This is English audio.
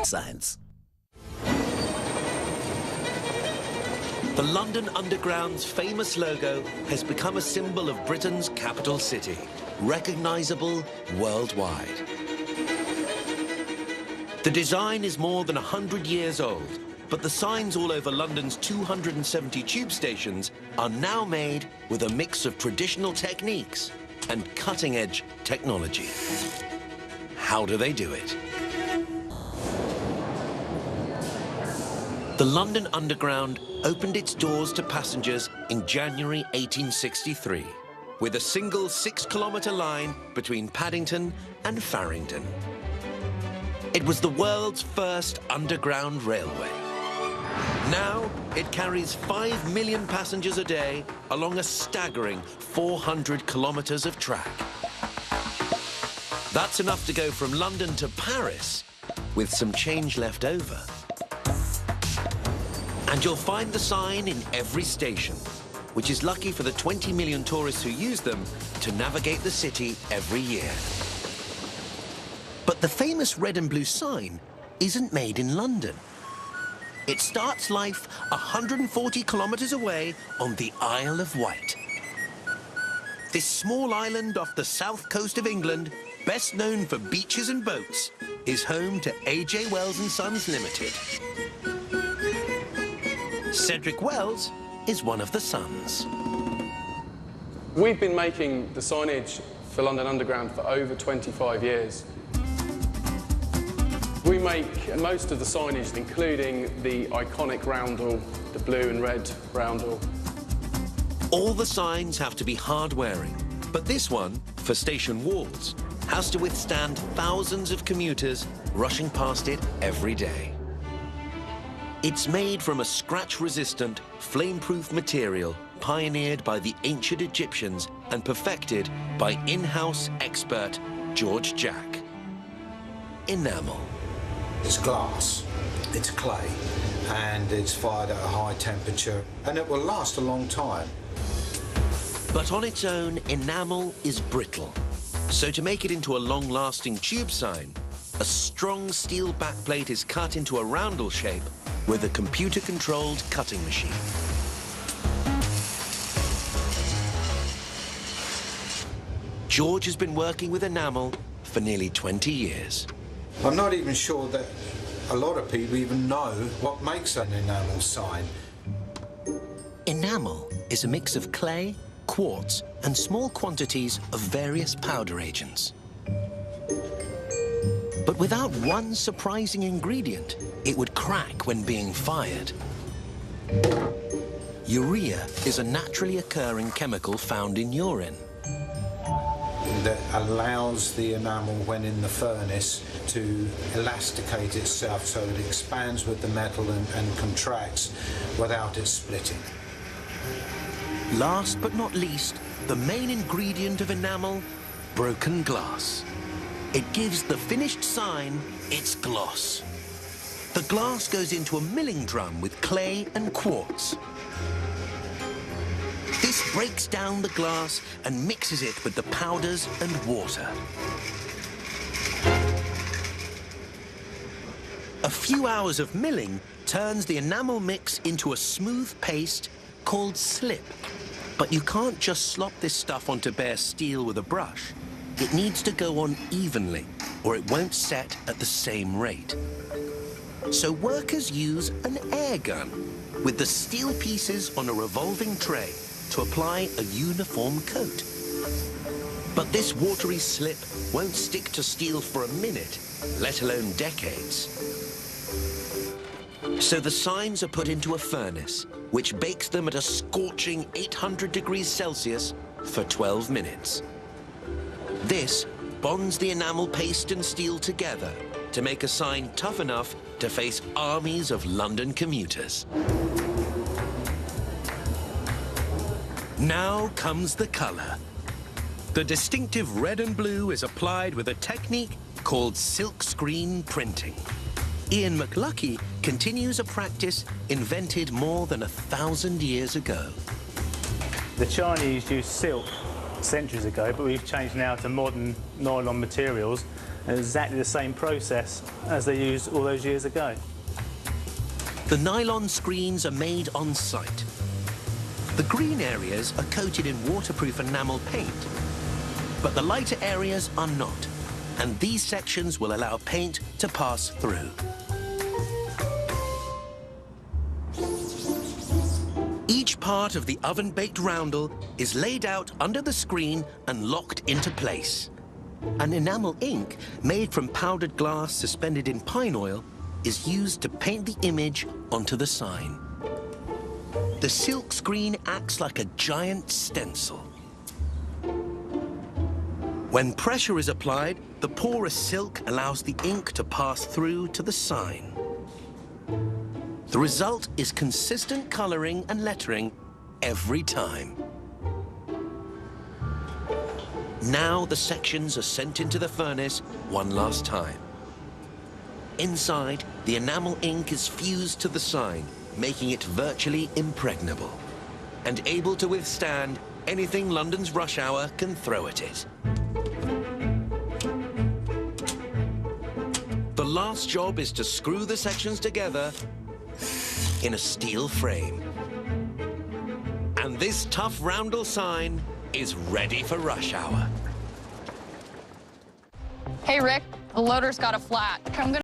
signs. The London Underground's famous logo has become a symbol of Britain's capital city, recognisable worldwide. The design is more than 100 years old, but the signs all over London's 270 tube stations are now made with a mix of traditional techniques and cutting-edge technology. How do they do it? The London Underground opened its doors to passengers in January 1863, with a single 6-kilometre line between Paddington and Farringdon. It was the world's first underground railway. Now, it carries 5 million passengers a day along a staggering 400 kilometres of track. That's enough to go from London to Paris with some change left over. And you'll find the sign in every station, which is lucky for the 20 million tourists who use them to navigate the city every year. But the famous red and blue sign isn't made in London. It starts life 140 kilometres away on the Isle of Wight. This small island off the south coast of England, best known for beaches and boats, is home to A.J. Wells & Sons Limited. Cedric Wells is one of the sons. We've been making the signage for London Underground for over 25 years. We make most of the signage, including the iconic roundel, the blue and red roundel. All the signs have to be hard-wearing, but this one, for station walls, has to withstand thousands of commuters rushing past it every day. It's made from a scratch-resistant, flame-proof material pioneered by the ancient Egyptians and perfected by in-house expert George Jack. Enamel. It's glass, it's clay, and it's fired at a high temperature, and it will last a long time. But on its own, enamel is brittle. So to make it into a long-lasting tube sign, a strong steel backplate is cut into a roundel shape with a computer-controlled cutting machine. George has been working with enamel for nearly 20 years. I'm not even sure that a lot of people even know what makes an enamel sign. Enamel is a mix of clay, quartz, and small quantities of various powder agents. But without one surprising ingredient, it would crack when being fired. Urea is a naturally occurring chemical found in urine. That allows the enamel, when in the furnace, to elasticate itself so it expands with the metal and contracts without it splitting. Last but not least, the main ingredient of enamel, broken glass. It gives the finished sign its gloss. The glass goes into a milling drum with clay and quartz. This breaks down the glass and mixes it with the powders and water. A few hours of milling turns the enamel mix into a smooth paste called slip. But you can't just slop this stuff onto bare steel with a brush. It needs to go on evenly, or it won't set at the same rate. So workers use an air gun with the steel pieces on a revolving tray to apply a uniform coat. But this watery slip won't stick to steel for a minute, let alone decades. So the signs are put into a furnace, which bakes them at a scorching 800 degrees Celsius for 12 minutes. This bonds the enamel paste and steel together to make a sign tough enough to face armies of London commuters. Now comes the colour. The distinctive red and blue is applied with a technique called silkscreen printing. Ian McLucky continues a practice invented more than 1,000 years ago. The Chinese used silk centuries ago, but we've changed now to modern nylon materials, And exactly the same process as they used all those years ago. The nylon screens are made on site. The green areas are coated in waterproof enamel paint, but the lighter areas are not, and these sections will allow paint to pass through. Each part of the oven-baked roundel is laid out under the screen and locked into place. An enamel ink made from powdered glass suspended in pine oil is used to paint the image onto the sign. The silk screen acts like a giant stencil. When pressure is applied, the porous silk allows the ink to pass through to the sign. The result is consistent coloring and lettering every time. Now the sections are sent into the furnace one last time. Inside, the enamel ink is fused to the sign, making it virtually impregnable and able to withstand anything London's rush hour can throw at it. The last job is to screw the sections together in a steel frame. And this tough roundel sign is ready for rush hour. Hey, Rick, the loader's got a flat. I'm gonna